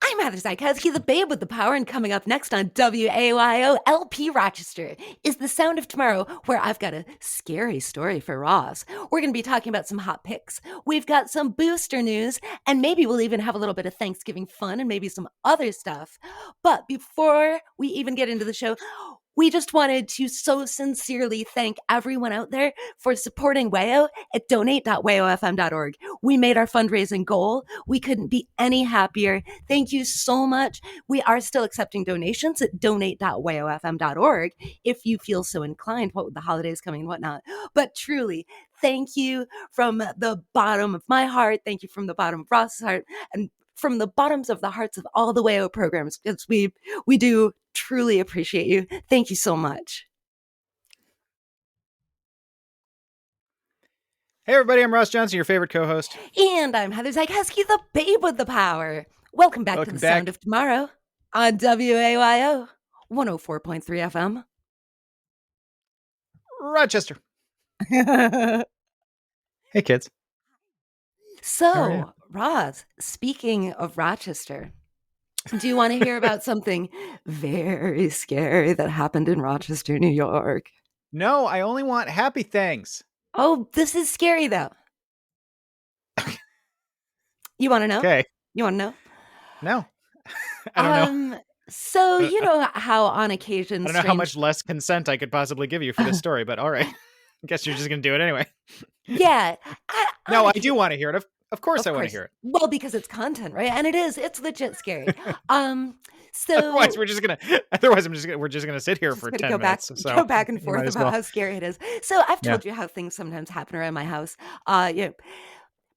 I'm Heather Zykowski, the babe with the power, and coming up next on WAYO LP Rochester is The Sound of Tomorrow, where I've got a scary story for Roz. We're going to be talking about some hot picks. We've got some booster news, and maybe we'll even have a little bit of Thanksgiving fun and maybe some other stuff. But before we even get into the show, we just wanted to so sincerely thank everyone out there for supporting WAYO at donate.wayofm.org. We made our fundraising goal. We couldn't be any happier. Thank you so much. We are still accepting donations at donate.wayofm.org if you feel so inclined, what with the holidays coming and whatnot. But truly, thank you from the bottom of my heart. Thank you from the bottom of Ross's heart. And from the bottoms of the hearts of all the WAYO programs, because we do truly appreciate you. Thank you so much. Hey everybody, I'm Ross Johnson, your favorite co-host. And I'm Heather Zykowski, the babe with the power. Welcome back to the Sound of Tomorrow on WAYO 104.3 FM. Rochester. Hey kids. So, Roz, speaking of Rochester, do you want to hear about something very scary that happened in Rochester, New York? No, I only want happy things. Oh, this is scary though. You want to know? Okay. You want to know? No. I don't know. So, you know how on occasion... I don't know how much less consent I could possibly give you for this story, but all right. I guess you're just going to do it anyway. Yeah. I do want to hear it. Of course I want to hear it. Well, because it's content, right? And it is. It's legit scary. So otherwise we're just gonna sit here for 10 minutes. Go back and forth about how scary it is. So I've told you how things sometimes happen around my house.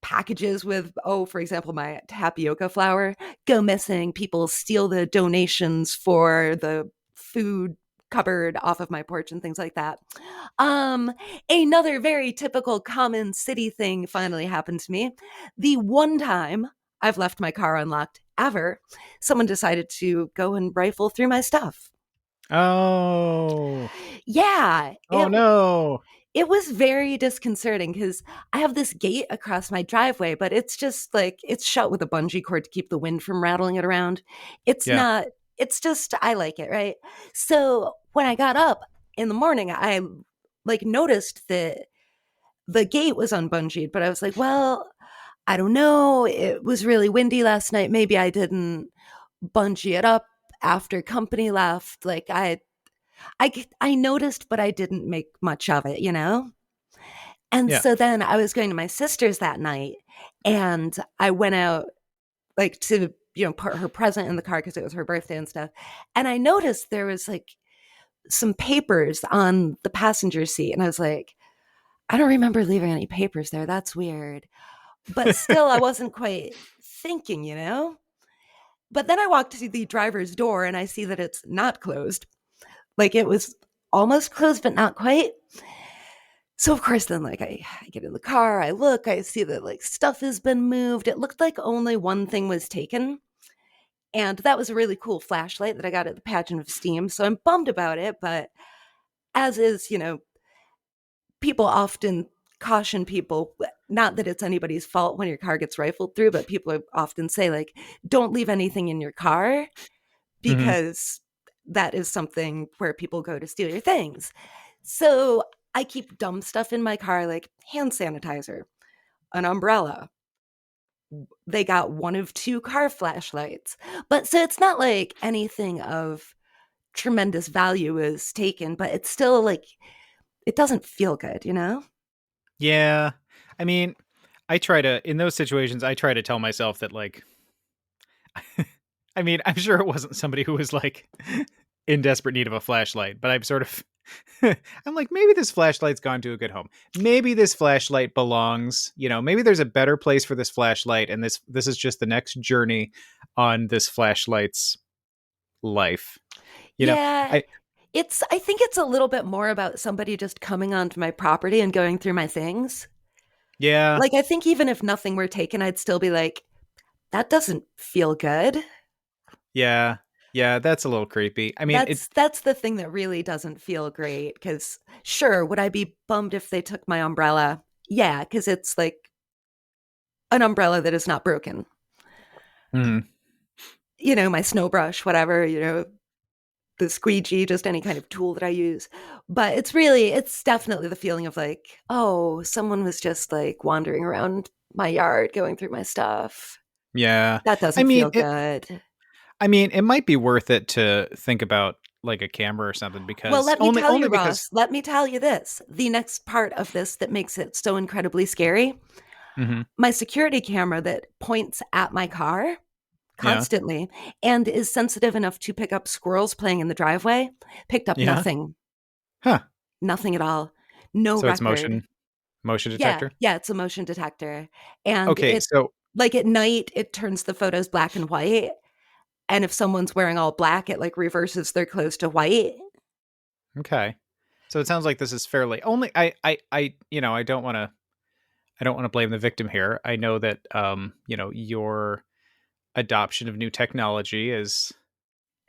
Packages with, for example, my tapioca flour go missing. People steal the donations for the food cupboard off of my porch and things like that. Another very typical common city thing finally happened to me. The one time I've left my car unlocked ever, someone decided to go and rifle through my stuff. Oh. Yeah. Oh, no. It was very disconcerting because I have this gate across my driveway, but it's just like, it's shut with a bungee cord to keep the wind from rattling it around. It's not, it's just, I like it, right? So when I got up in the morning, I noticed that the gate was unbungeed, but I was like, well, I don't know. It was really windy last night. Maybe I didn't bungee it up after company left. I noticed, but I didn't make much of it, you know? And so then I was going to my sister's that night and I went out to, put her present in the car because it was her birthday and stuff. And I noticed there was some papers on the passenger seat. And I was like, I don't remember leaving any papers there. That's weird. But still, I wasn't quite thinking, you know? But then I walked to the driver's door and I see that it's not closed. It was almost closed, but not quite. So, of course, then, I get in the car, I look, I see that, stuff has been moved. It looked like only one thing was taken. And that was a really cool flashlight that I got at the Pageant of Steam. So I'm bummed about it. But as is, people often caution people, not that it's anybody's fault when your car gets rifled through, but people often say, don't leave anything in your car because that is something where people go to steal your things. So I keep dumb stuff in my car, like hand sanitizer, an umbrella. They got one of two car flashlights. But so it's not like anything of tremendous value is taken, but it's still it doesn't feel good, you know? Yeah. I mean, in those situations, I try to tell myself that I mean, I'm sure it wasn't somebody who was in desperate need of a flashlight, but I'm sort of, I'm like, maybe this flashlight's gone to a good home. Maybe this flashlight belongs, maybe there's a better place for this flashlight. And this is just the next journey on this flashlight's life. I think it's a little bit more about somebody just coming onto my property and going through my things. Yeah. I think even if nothing were taken, I'd still be like, that doesn't feel good. Yeah. Yeah, that's a little creepy. I mean, that's the thing that really doesn't feel great. Because sure, would I be bummed if they took my umbrella? Yeah, because it's an umbrella that is not broken. my snow brush, whatever, the squeegee, just any kind of tool that I use. But it's definitely the feeling of like, oh, someone was just like wandering around my yard going through my stuff. Yeah. That I doesn't mean, feel good. it might be worth it to think about like a camera or something Well, because let me tell only you, because Ross, let me tell you this. The next part of this that makes it so incredibly scary, Mhm. my security camera that points at my car Yeah. constantly and is sensitive enough to pick up squirrels playing in the driveway, picked up Yeah. nothing. Huh. Nothing at all. No So it's record. motion Yeah, detector? yeah, it's a motion detector. And Okay, it, so like at night, it turns the photos black and white. And if someone's wearing all black, it like reverses their clothes to white. okay. So it sounds like this is fairly only I don't want to blame the victim here. I know that your adoption of new technology is,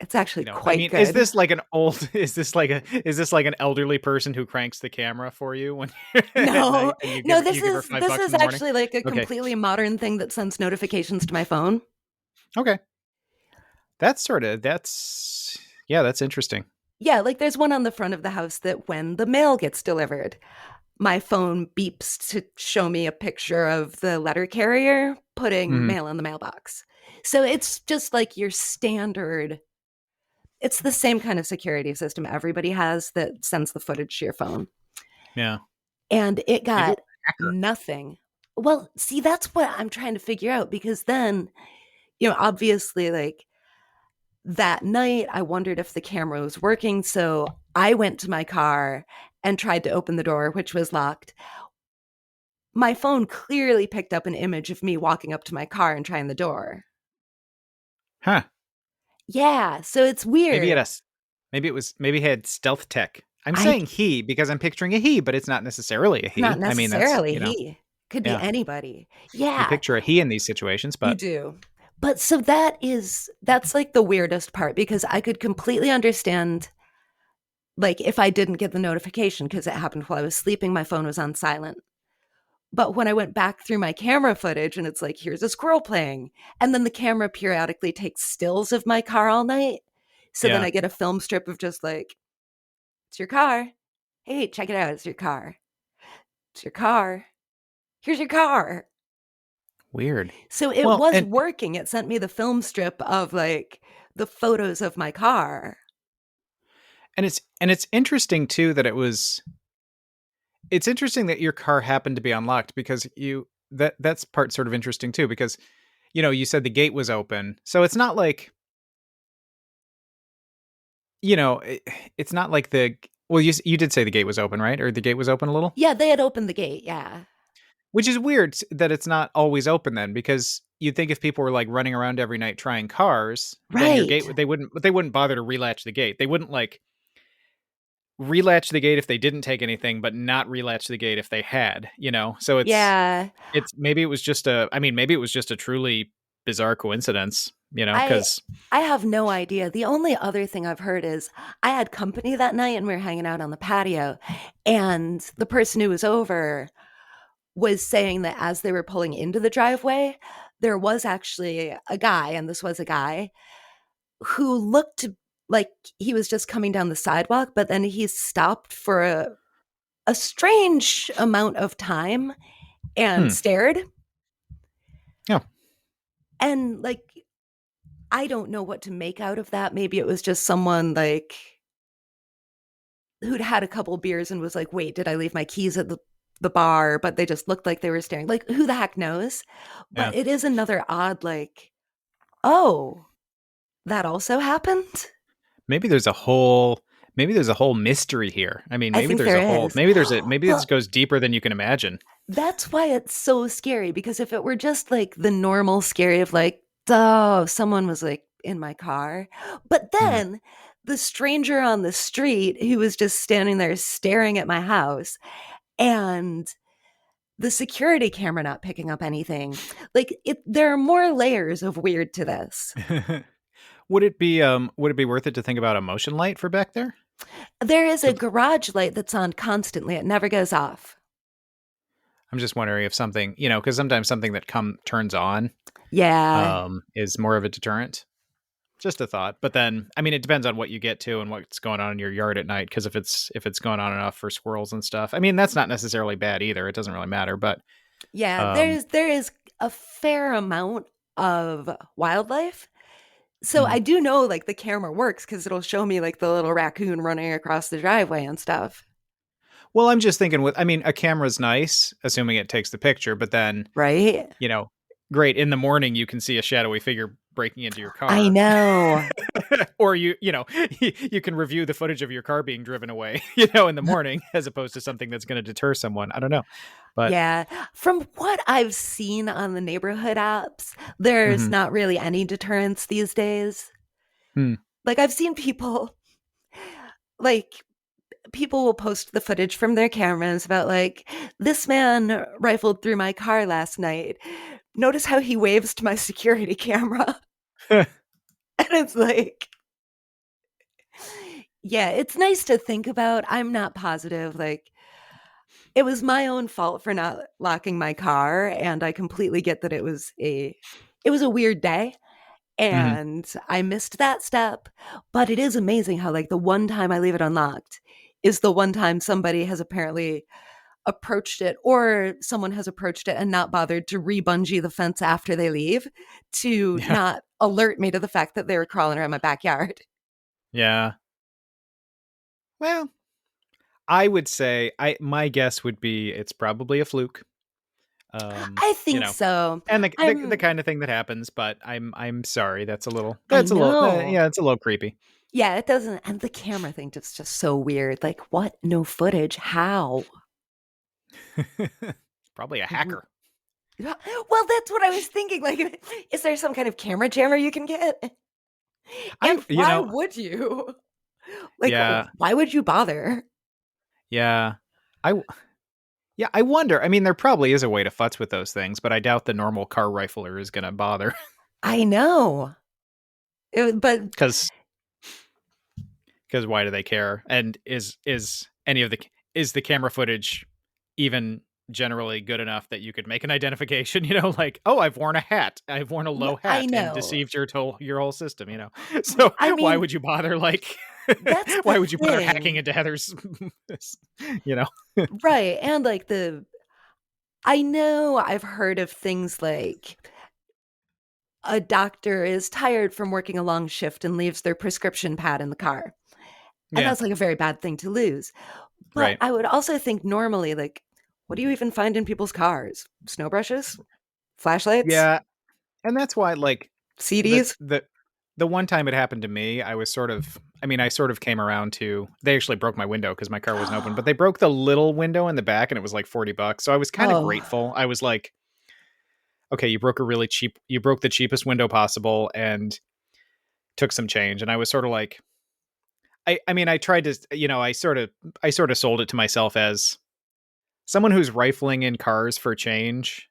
It's actually I quite mean, is good. this like an old is this like an elderly person who cranks the camera for you when at No, night and no, you give her five this bucks is in the morning? actually like a Okay. completely modern thing that sends notifications to my phone. Okay. That's yeah, that's interesting. Yeah, like there's one on the front of the house that when the mail gets delivered, my phone beeps to show me a picture of the letter carrier putting Mhm. mail in the mailbox. So it's just like your standard, it's the same kind of security system everybody has that sends the footage to your phone. Yeah. And it Maybe it got was a hacker. nothing. Well, see, that's what I'm trying to figure out because then, obviously, like that night, I wondered if the camera was working. So I went to my car and tried to open the door, which was locked. My phone clearly picked up an image of me walking up to my car and trying the door. Huh. Yeah, so it's Maybe weird. maybe he had stealth tech. I'm I saying he because I'm picturing a he, but it's not necessarily a Not he. I mean, that's, necessarily he. Could be yeah. anybody. You Yeah, picture a he in these situations, you but do. But so that's like the weirdest part because I could completely understand like if I didn't get the notification because it happened while I was sleeping, my phone was on silent. But when I went back through my camera footage and it's like, here's a squirrel playing. And then the camera periodically takes stills of my car all night. So then yeah, I get a film strip of just like, it's your car. Hey, check it out. It's your car. It's your car. Here's your car. weird. So it Well, was working. It sent me the film strip of like the photos of my car. and it's interesting too that it's interesting that your car happened to be unlocked because that's part sort of interesting too because you said the gate was open. So it's not like, it's not like the well you did say the gate was open, right? Or the gate was open a little? Yeah, they had opened the gate. Yeah. Which is weird that it's not always open then, because you'd think if people were like running around every night trying cars, then your Right. gate they wouldn't bother to relatch the gate. They wouldn't like relatch the gate if they didn't take anything, but not relatch the gate if they had. So Yeah. it's maybe it was just a I mean, maybe it was just a truly bizarre coincidence, I because I have no idea. The only other thing I've heard is I had company that night and we were hanging out on the patio and the person who was over was saying that as they were pulling into the driveway, there was actually a guy, and this was a guy who looked like he was just coming down the sidewalk, but then he stopped for a strange amount of time and hmm. stared. Yeah. And like, I don't know what to make out of that. Maybe it was just someone like who'd had a couple beers and was like, wait, did I leave my keys at the bar? But they just looked like they were staring. Like, who the heck knows? Yeah. But it is another odd, like, oh, that also happened? Maybe there's a whole mystery here. I mean, I think there is. maybe this Well, goes deeper than you can imagine. that's why it's so scary because if it were just like the normal scary of like, oh, someone was like in my car, but Hmm. then the stranger on the street who was just standing there staring at my house and the security camera not picking up anything. Like there are more layers of weird to this. Would it be worth it to think about a motion light for back there? There is So a garage light that's on constantly. It never goes off. I'm just wondering if something, because sometimes something that come turns on Yeah. is more of a deterrent. Just a thought. But then, I mean, it depends on what you get to and what's going on in your yard at night. Because if it's going on enough for squirrels and stuff, I mean, that's not necessarily bad either. It doesn't really matter. But Yeah, um, there is a fair amount of wildlife. So mhm. I do know like the camera works because it'll show me like the little raccoon running across the driveway and stuff. Well, I'm just thinking with. I mean, a camera's nice, assuming it takes the picture. But then, Right? you know, great in the morning you can see a shadowy figure breaking into your I car, know. or you can review the footage of your car being driven away, in the morning, as opposed to something that's going to deter someone. I don't know, but. Yeah. From what I've seen on the neighborhood apps, there's Mhm. not really any deterrence these days. Hmm. Like I've seen people like people will post the footage from their cameras about like this man rifled through my car last night. Notice how he waves to my security camera. And it's like yeah, it's nice to think about. I'm not positive like it was my own fault for not locking my car and I completely get that it was a weird day Mhm. and I missed that step, but it is amazing how like the one time I leave it unlocked is the one time somebody has apparently approached it or someone has approached it and not bothered to re-bungee the fence after they leave to Yeah. not alert me to the fact that they were crawling around my backyard. Yeah. Well, I would say my guess would be it's probably a fluke. Um, I you think know, so. and the I'm kind of thing that happens, but I'm sorry. I That's a little know. yeah, it's a little creepy. Yeah, it doesn't and the camera thing just so weird. Like what? No footage? How? Probably a W- hacker. Well, that's what I was thinking. Like, is there some kind of camera jammer you can get? I And you why know, would you? Like, yeah. why would you bother? Yeah. I yeah, I wonder. I mean, there probably is a way to futz with those things, but I doubt the normal car rifler is going to bother. I know. But Cuz why do they care? And is the camera footage even generally good enough that you could make an identification, like, oh, I've worn a hat, I've worn a low I hat and know. deceived your whole system, so I why mean, would you bother, like, that's the why would you bother hacking thing. into Heather's you know Right. And like I know I've heard of things like a doctor is tired from working a long shift and leaves their prescription pad in the car. And yeah, that's like a very bad thing to lose. But right, I would also think normally, like, what do you even find in people's cars? Snow brushes? Flashlights? yeah. And that's why, like, the CDs? the the one time it happened to me, I sort of came around to. They actually broke my window because my car wasn't open, but they broke the little window in the back, and it was like $40. So I was kind of Oh, grateful. I was like, okay, you broke the cheapest window possible, and took some change. And I was sort of like, I mean, I tried to, I sort of sold it to myself as someone who's rifling in cars for change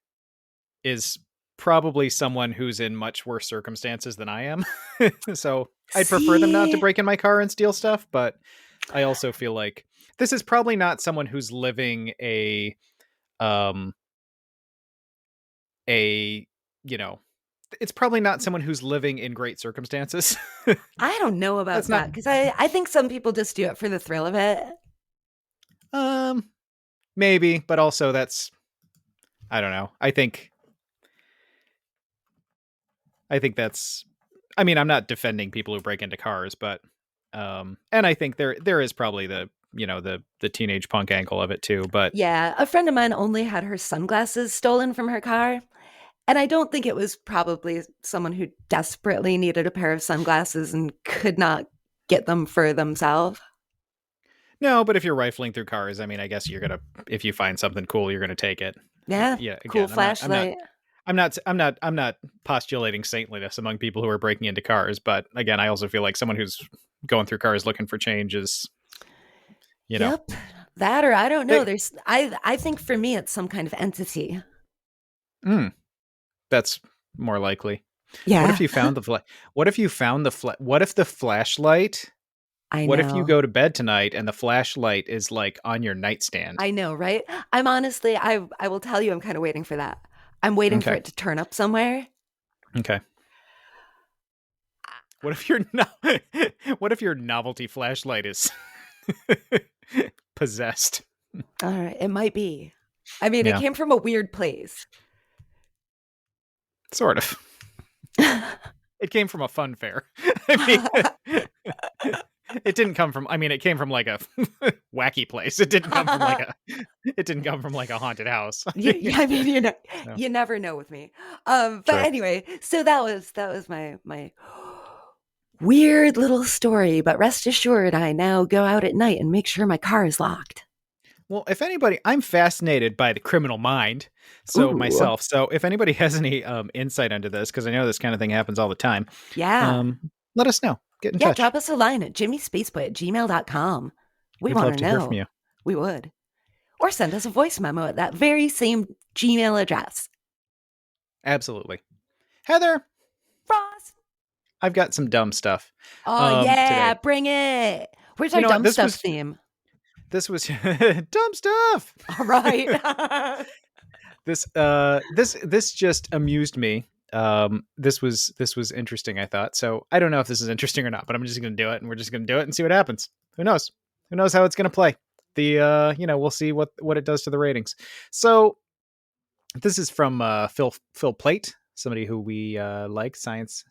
is probably someone who's in much worse circumstances than I am. So I'd prefer them not to see? break in my car and steal stuff, but I also feel like this is probably not someone who's living um a you know it's probably not someone who's living in great circumstances. I don't know That's about not that because I think some people just do it for the thrill of it. um maybe, but also that's I don't know. I think that's I mean, I'm not defending people who break into cars, but and I think there is probably the teenage punk angle of it too, but Yeah, a friend of mine only had her sunglasses stolen from her car. And I don't think it was probably someone who desperately needed a pair of sunglasses and could not get them for themselves. no, but if you're rifling through cars, I mean, I guess you're going to if you find something cool, you're going to take it. Yeah, Yeah, cool again, flashlight. I'm not postulating saintliness among people who are breaking into cars, but again, I also feel like someone who's going through cars looking for change is, you know, Yep. That or I don't know. they There's I think for me it's some kind of entity. mm, that's more likely. What if Yeah, you found the what if you found what if the flashlight I what if you know. go to bed tonight and the flashlight is like on your nightstand? I know, right? I'm honestly I will tell you I'm kind of waiting for that. I'm waiting for Okay. it to turn up somewhere. Okay. What if your what if your novelty flashlight is possessed? All right, it might be. I mean, it Yeah, came from a weird place. sort of. It came from a fun fair. I mean, it didn't come from. I mean, it came from like a wacky place. It didn't come from like a. It didn't come from like a haunted house. I mean, So, you never know with me. But true. anyway, so that was my weird little story. But rest assured, I now go out at night and make sure my car is locked. Well, if anybody, I'm fascinated by the criminal mind. So Ooh, myself. So if anybody has any insight into this, because I know this kind of thing happens all the time, yeah. um, let us know. Get in Yeah, touch. drop us a line at jimmyspaceboy@gmail.com. We We'd want love to to hear from know. you. We would. Or send us a voice memo at that very same Gmail address. Absolutely. Heather, Frost. I've got some dumb stuff Oh, yeah, today. bring it. Where's You our know what? dumb stuff theme? This was dumb stuff. All right. This just amused me. This was interesting, I thought. So I don't know if this is interesting or not, but I'm just gonna do it, and we're just gonna do it and see what happens. Who knows? Who knows how it's gonna play? We'll see what it does to the ratings. So this is from Phil Plate, somebody who we like, science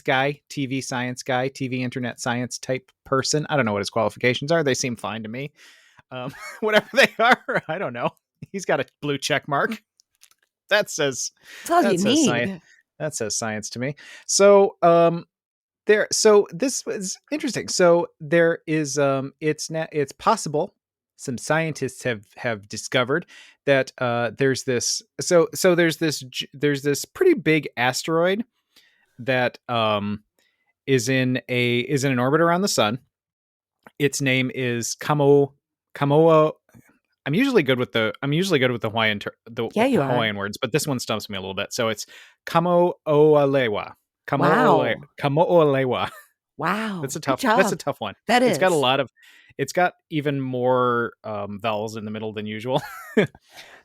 guy, TV internet science type person. I don't know what his qualifications are. They seem fine to me. Whatever they are, I don't know. He's got a blue check mark. That says That's all you that says science. need. That says science to me. So so this was interesting. So there is it's possible some scientists have discovered that there's this pretty big asteroid that is in an orbit around the sun. Its name is Kamoa. I'm usually good with the Yeah, you are. Hawaiian words, but this one stumps me a little bit. So it's Kamo'oalewa. Wow. Kamo'oalewa. Wow. That's a Good that's a job. tough one. That It's got a is. lot of it's got even more vowels in the middle than usual.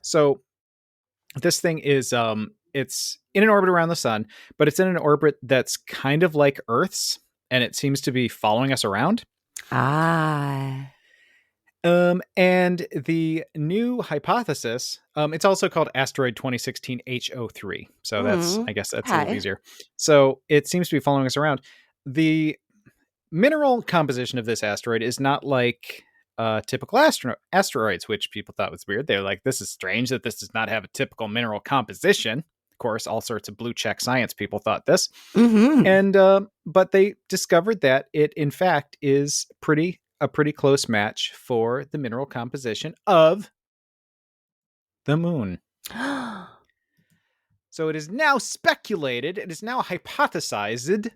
So this thing is it's in an orbit around the sun, but it's in an orbit that's kind of like Earth's, and it seems to be following us around. Ah. And the new hypothesis, it's also called asteroid 2016 HO3. So I guess that's a little Hi. easier. So it seems to be following us around. The mineral composition of this asteroid is not like typical asteroids, which people thought was weird. They were like, this is strange that this does not have a typical mineral composition. Of course, all sorts of blue check science people thought this. Mm-hmm. And but they discovered that it in fact is a pretty close match for the mineral composition of the moon. So it is now speculated, it is now hypothesized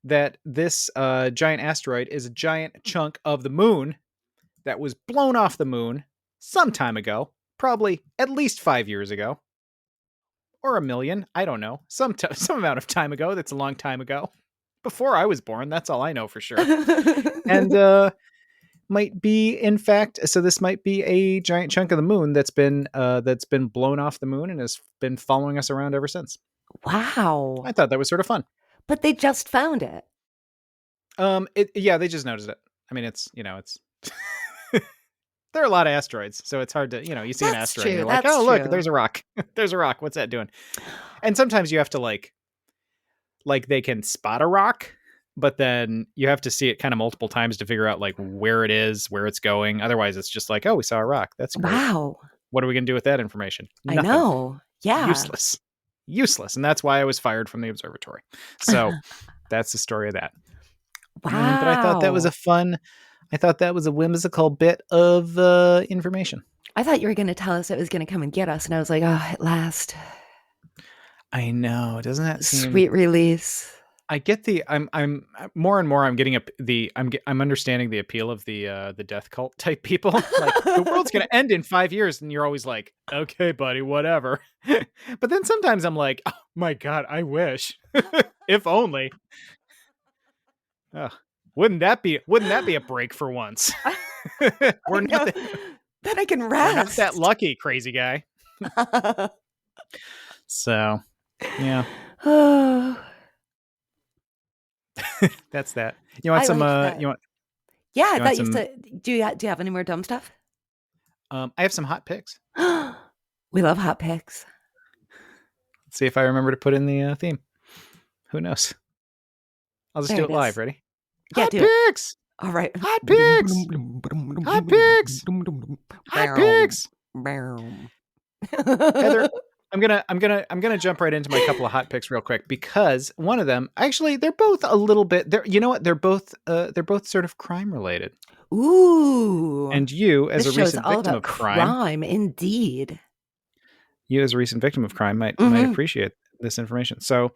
that this giant asteroid is a giant chunk of the moon that was blown off the moon some time ago, probably at least 5 years ago, or a million. I don't know, some amount of time ago. That's a long time ago. Before I was born, that's all I know for sure. And might be, in fact, so this might be a giant chunk of the moon that's been blown off the moon and has been following us around ever since. Wow. I thought that was sort of fun. But they just found it. Yeah, they just noticed it. I mean, it's there are a lot of asteroids, so it's hard to, you see an That's asteroid and true. you're like, That's oh look, true. there's a rock. There's a rock. What's that doing? And sometimes you have to like they can spot a rock, but then you have to see it kind of multiple times to figure out like where it is, where it's going. Otherwise, it's just like, oh, we saw a rock. That's great. Wow. What are we going to do with that information? I Nothing. know. Yeah. Useless. And that's why I was fired from the observatory. So that's the story of that. But I thought that was Wow. I thought that was a whimsical bit of information. I thought you were going to tell us it was going to come and get us. And I was like, oh, at last. I know. Doesn't that seem Sweet release. I get I'm more and more I'm getting I'm understanding the appeal of the death cult type people. Like the world's gonna end in 5 years, and you're always like, okay, buddy, whatever. But then sometimes I'm like, oh my god, I wish, if only. Wouldn't that be a break for once? We're not then I can we're not rest. that lucky, crazy guy. So, yeah. That's that. You want I some? like that. You want Yeah, I you want thought you some? said. Do you have any more dumb stuff? I have some hot picks. We love hot picks. Let's see if I remember to put in the theme. Who knows? I'll just There do it it live. is. Ready? Yeah, Hot do it. picks. All right. Hot picks. Hot picks. Hot picks. Heather, I'm gonna jump right into my couple of hot picks real quick because one of them actually they're both a little bit they're you know what they're both sort of crime related. Ooh, And you as this a show is recent all victim about of crime, crime, indeed. might Mm-hmm. appreciate this information. So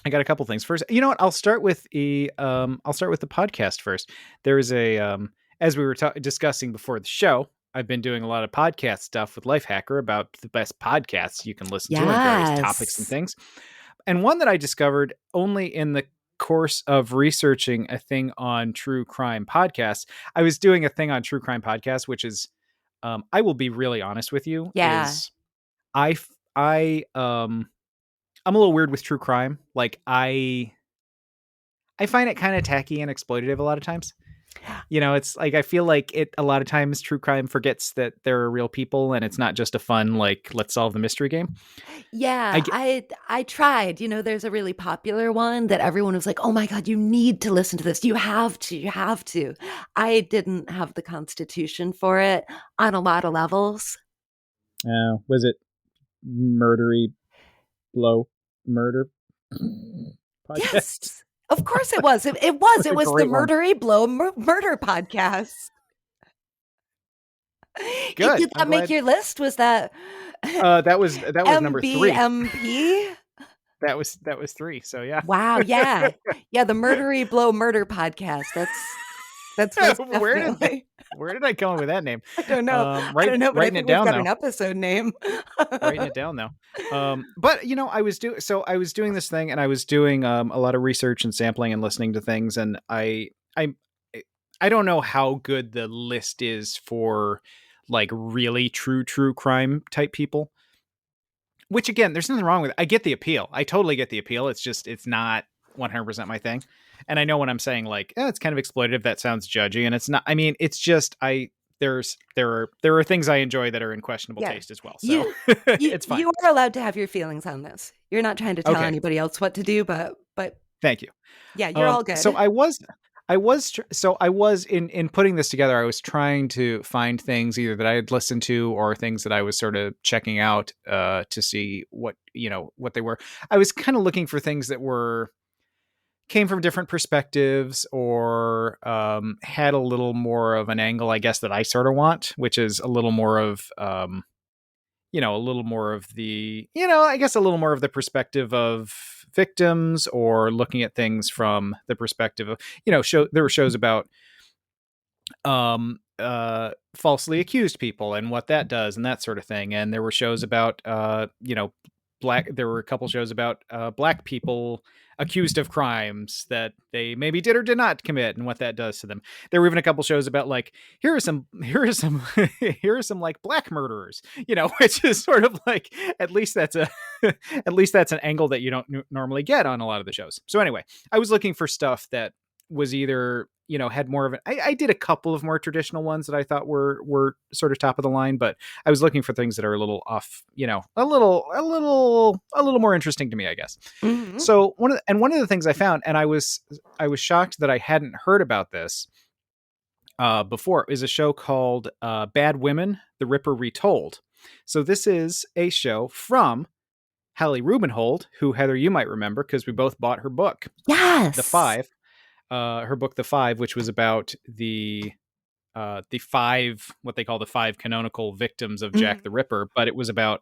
I got a couple things. First, you know what? I'll start with the podcast first. There is as we were discussing before the show, I've been doing a lot of podcast stuff with Lifehacker about the best podcasts you can listen to and various topics and Yes. things. And one that I discovered only in the course of researching a thing on true crime podcasts. I was doing a thing on true crime podcasts, which is, I will be really honest with you, Yeah. is I, f- I'm a little weird with true crime. Like I find it kind of tacky and exploitative a lot of times. You know, it's like I feel like it a lot of times true crime forgets that there are real people and it's not just a fun like let's solve the mystery game. I Yeah, get I tried. There's a really popular one that everyone was like, "Oh my God, you need to listen to this. You have to. You have to." I didn't have the constitution for it on a lot of levels. was it Murdery blow murder podcast? Yes, of course it was. It was. That's It a was the great one. Murdery Blow Murder podcast. Good. Did I'm that make glad. your list? Was that That was number 3. MBMP? That was 3. So yeah. Wow, yeah. Yeah, the Murdery Blow Murder podcast. That's most where did definitely. where did I come up with that name? I don't know. I Right, don't know, but I writing it think we've down got an though. episode name. Writing it down though. But I was doing this thing and I was doing a lot of research and sampling and listening to things and I don't know how good the list is for like really true crime type people. Which again, there's nothing wrong with it. I get the appeal. I totally get the appeal. It's just it's not 100% my thing. And I know when I'm saying like, it's kind of exploitative, that sounds judgy, and it's not. I mean, it's just there are things I enjoy that are in questionable Yeah. taste as well. So You you it's fine. you are allowed to have your feelings on this. You're not trying to tell Okay, anybody else what to do, but thank you. yeah, you're all So good. I was in putting this together. I was trying to find things either that I had listened to or things that I was sort of checking out to see what they were. I was kind of looking for things that came from different perspectives or had a little more of an angle, I guess, that I sort of want, which is a little more of a little more of the I guess a little more of the perspective of victims or looking at things from the perspective of there were shows about falsely accused people and what that does and that sort of thing, and there were shows about there were a couple shows about black people accused of crimes that they maybe did or did not commit and what that does to them. There were even a couple shows about like here are some here are some like black murderers, which is sort of like at least that's an angle that you don't normally get on a lot of the shows. So anyway, I was looking for stuff that was either had more of an I did a couple of more traditional ones that I thought were sort of top of the line, but I was looking for things that are a little off, a little more interesting to me, I guess. Mhm. So one of the things I found, and I was shocked that I hadn't heard about this before, is a show called Bad Women: The Ripper Retold. So this is a show from Hallie Rubenhold, who, Heather, you might remember because we both bought her book, The Yes. Five. Her book, The Five, which was about the 5, what they call the 5 canonical victims of Jack Mhm. the Ripper, but it was about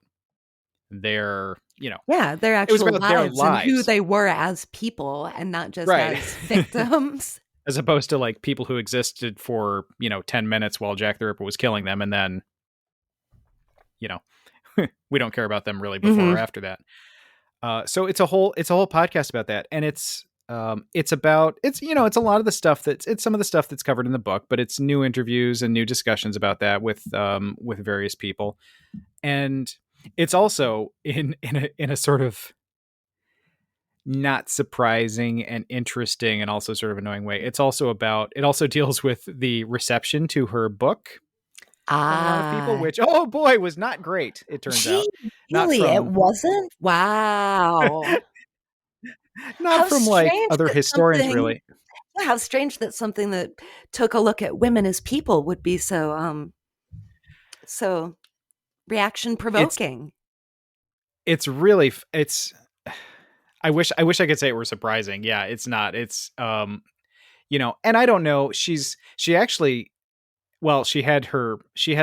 their, Yeah, their it was actual about their lives and who lives, they were as people and not just right? as victims. As opposed to like people who existed for 10 minutes while Jack the Ripper was killing them, and then you know we don't care about them really before or Mhm. after that. So it's a whole podcast about that, and it's about it's a lot of the stuff it's some of the stuff that's covered in the book, but it's new interviews and new discussions about that with various people, and it's also in a sort of not surprising and interesting and also sort of annoying way. It's also about, it also deals with the reception to her book from a lot of people, Ah, which, oh boy, was not great, it turns gee, out. Not really? It from, wasn't? Wow. not How from like strange other that historians, something really. yeah, how strange that something that took a look at women as people would be so, so reaction It's, provoking. it's really, it's, I wish I could say it were surprising. Yeah, it's not. It's, and I don't know. She actually, well, she had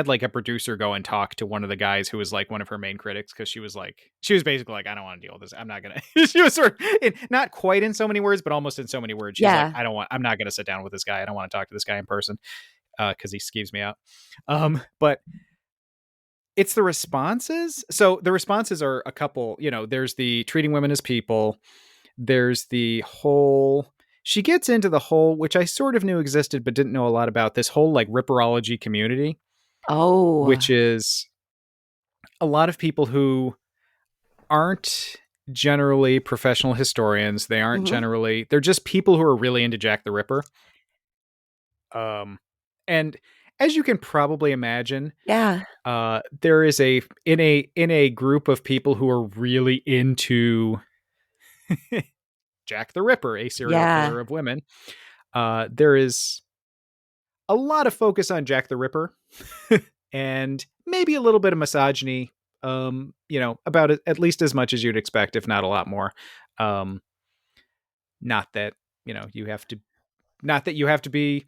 like a producer go and talk to one of the guys who was like one of her main critics, because she was basically like, I don't want to deal with this. I'm not gonna. She was sort of not quite in so many words, but almost in so many words. She's like, Yeah. I'm not gonna sit down with this guy. I don't want to talk to this guy in person because he skeeves me out. But it's the responses. So the responses are a couple. There's the treating women as people. There's the whole, she gets into the whole, which I sort of knew existed but didn't know a lot about, this whole like ripperology community, Oh. which is a lot of people who aren't generally professional historians. They aren't Mhm. generally, they're just people who are really into Jack the Ripper. And as you can probably imagine, Yeah. there is in a group of people who are really into Jack the Ripper, a serial Yeah. killer of women. There is a lot of focus on Jack the Ripper and maybe a little bit of misogyny, about it, at least as much as you'd expect, if not a lot more. Um, not that, you have to, not that you have to be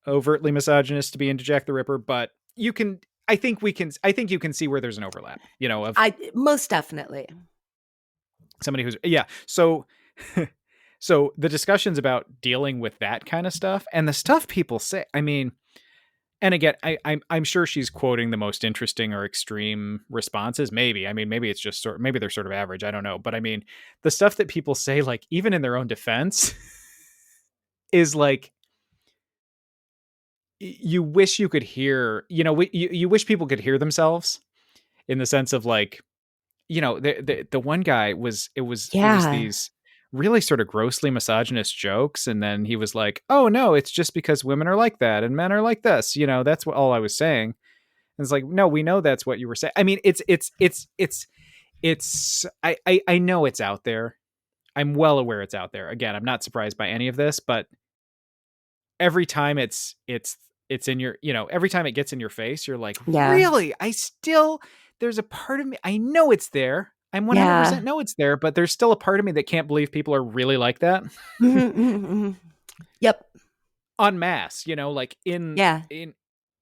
overtly misogynist to be into Jack the Ripper, but you can, I think you can see where there's an overlap, of I most definitely. somebody who's, yeah. So, so the discussions about dealing with that kind of stuff and the stuff people say, I mean, and again, I'm sure she's quoting the most interesting or extreme responses. Maybe. I mean, maybe it's just maybe they're sort of average. I don't know. But I mean, the stuff that people say, like even in their own defense, is like you wish you could hear. You wish people could hear themselves, in the sense of like, the one guy was, it was Yeah. these really sort of grossly misogynist jokes, and then he was like, oh no, it's just because women are like that and men are like this. That's what all I was saying. And it's like, no, we know that's what you were saying. I mean, I know it's out there. I'm well aware it's out there. Again, I'm not surprised by any of this, but every time it's in your, every time it gets in your face, you're like, Yeah. really? There's a part of me, I know it's there. I'm Yeah. 100% know it's there, but there's still a part of me that can't believe people are really like that. Mhm, mhm, mhm. Yep. En masse, like Yeah.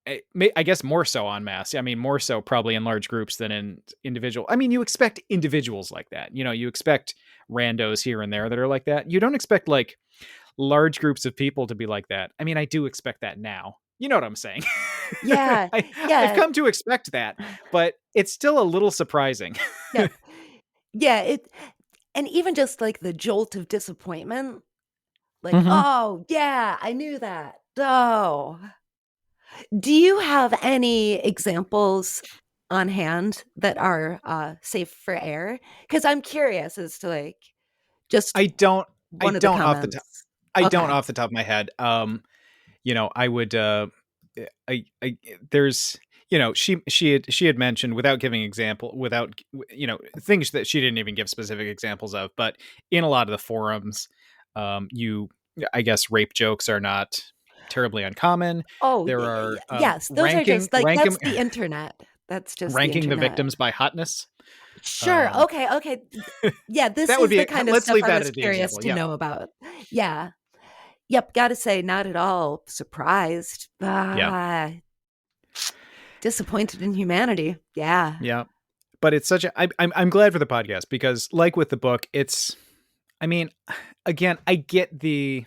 I guess more so en masse. I mean, more so probably in large groups than in individual. I mean, you expect individuals like that. You expect randos here and there that are like that. You don't expect like large groups of people to be like that. I mean, I do expect that now. You know what I'm saying? Yeah. I've Yeah. come to expect that, but it's still a little surprising. Yep. Yeah, and even just, like, the jolt of disappointment, like, Hmm. "Oh, yeah, I knew that. Oh." Do you have any examples on hand that are, safe for air? Because 'Cause I'm curious as to, like, just I don't. I one of the don't off the top. comments. I don't Okay. off the top of my head. I would. I there's. She had mentioned, without giving example, without things that she didn't even give specific examples of, but in a lot of the forums, you, I guess, rape jokes are not terribly uncommon. Oh, There y y are y yes, those are ranking just, like, ranking that's the internet. That's just the ranking the internet. victims by hotness. Sure, Um, okay, okay. Yeah, this that would is the be. kind of Let's stuff leave I that was as the curious example. to Yeah, know about. Yeah. Yep, gotta say, not at all surprised. yeah, Disappointed in humanity. Yeah. yeah. But it's such a. I'm glad for the podcast, because, like with the book, it's. I mean, again, I get the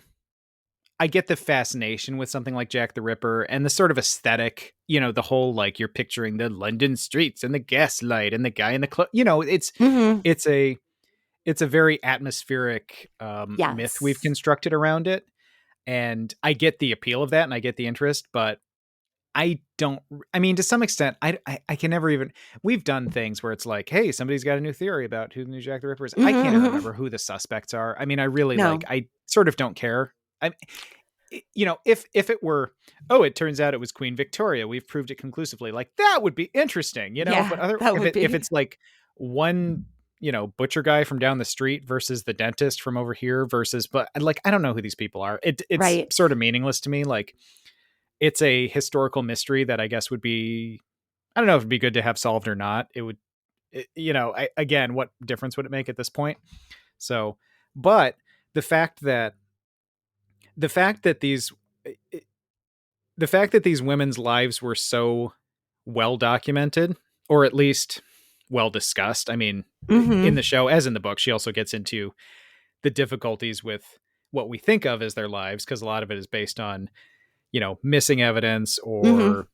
fascination with something like Jack the Ripper and the sort of aesthetic, the whole, like, you're picturing the London streets and the gaslight and the guy in the club. Mhm. It's a it's a very atmospheric myth we've Yes. constructed around it, and I get the appeal of that and I get the interest, but I don't. I mean, to some extent, I can never even. We've done things where it's like, hey, somebody's got a new theory about who the new Jack the Ripper is. I can't even Mm-hmm. remember who the suspects are. I mean, I really like. No. I sort of don't care. I, if it were, oh, it turns out it was Queen Victoria. We've proved it conclusively. Like that would be interesting, But Yeah, that would if be. it's like one, butcher guy from down the street versus the dentist from over here versus, but like I don't know who these people are. It's Right. sort of meaningless to me. Like it's a historical mystery that I guess would be, I don't know if it'd be good to have solved or not. It would, again, what difference would it make at this point? So, but the fact that the fact that these the fact that these women's lives were so well documented, or at least well discussed. I mean, in Mm-hmm. the show, as in the book, she also gets into the difficulties with what we think of as their lives, because a lot of it is based on, missing evidence Mm-hmm. or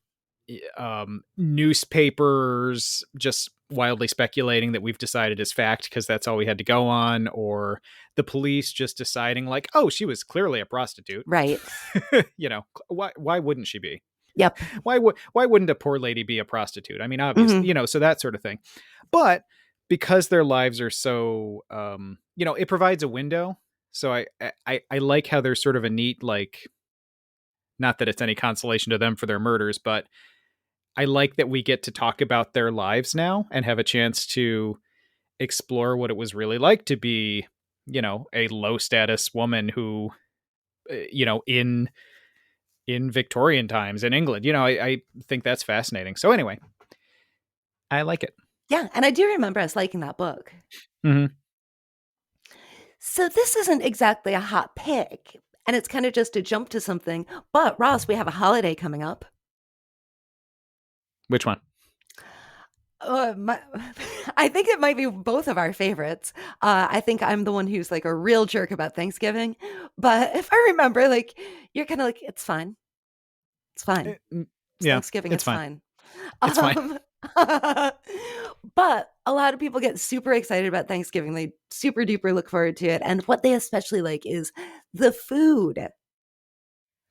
newspapers just wildly speculating that we've decided is fact because that's all we had to go on, or the police just deciding like, oh, she was clearly a prostitute. Right. Why wouldn't she be? Yep. Why wouldn't a poor lady be a prostitute? I mean, obviously, Mm-hmm. so that sort of thing. But because their lives are so, it provides a window. So I like how there's sort of a neat, like, not that it's any consolation to them for their murders, but I like that we get to talk about their lives now and have a chance to explore what it was really like to be, a low status woman who, in Victorian times in England. I think that's fascinating. So anyway, I like it. Yeah, and I do remember us liking that book. Mm-hmm. So this isn't exactly a hot pick, and it's kind of just a jump to something. But Ross, we have a holiday coming up. Which one? My, I think it might be both of our favorites. I think I'm the one who's like a real jerk about Thanksgiving, but if I remember, like you're kind of like it's fine, it's fine, it's Yeah, Thanksgiving, it's it's fine. fine. It's fine. Um, but a lot of people get super excited about Thanksgiving. They super duper look forward to it, and what they especially like is the food.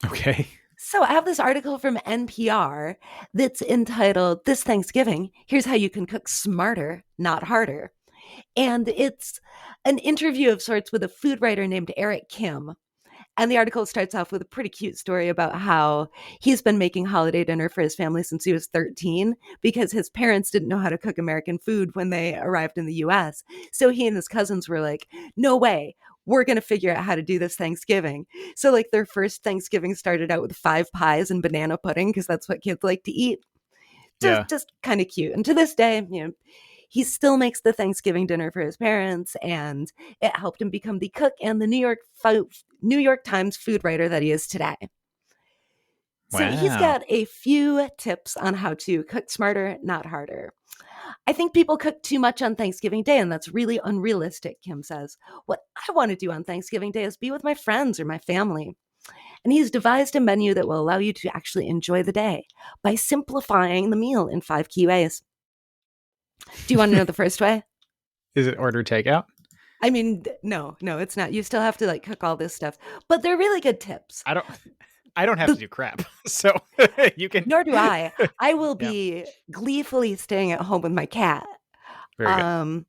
Okay. So I have this article from NPR that's entitled This Thanksgiving, Here's How You Can Cook Smarter, Not Harder. And it's an interview of sorts with a food writer named Eric Kim. And the article starts off with a pretty cute story about how he's been making holiday dinner for his family since he was 13 because his parents didn't know how to cook American food when they arrived in the US. So he and his cousins were like, no way, we're going to figure out how to do this Thanksgiving. So, like, their first Thanksgiving started out with 5 pies and banana pudding because that's what kids like to eat. Yeah. Just kind of cute. And to this day, he still makes the Thanksgiving dinner for his parents, and it helped him become the cook and the New York Times food writer that he is today. So he's Wow. got a few tips on how to cook smarter, not harder. I think people cook too much on Thanksgiving Day, and that's really unrealistic, Kim says. What I want to do on Thanksgiving Day is be with my friends or my family. And he's devised a menu that will allow you to actually enjoy the day by simplifying the meal in 5 key ways. Do you want to know the first way? Is it order takeout? I mean, no, it's not. You still have to like cook all this stuff, but they're really good tips. I don't. I don't have to The, do crap, so you can. nor do I. I will Yeah. be gleefully staying at home with my cat. Very good. Um,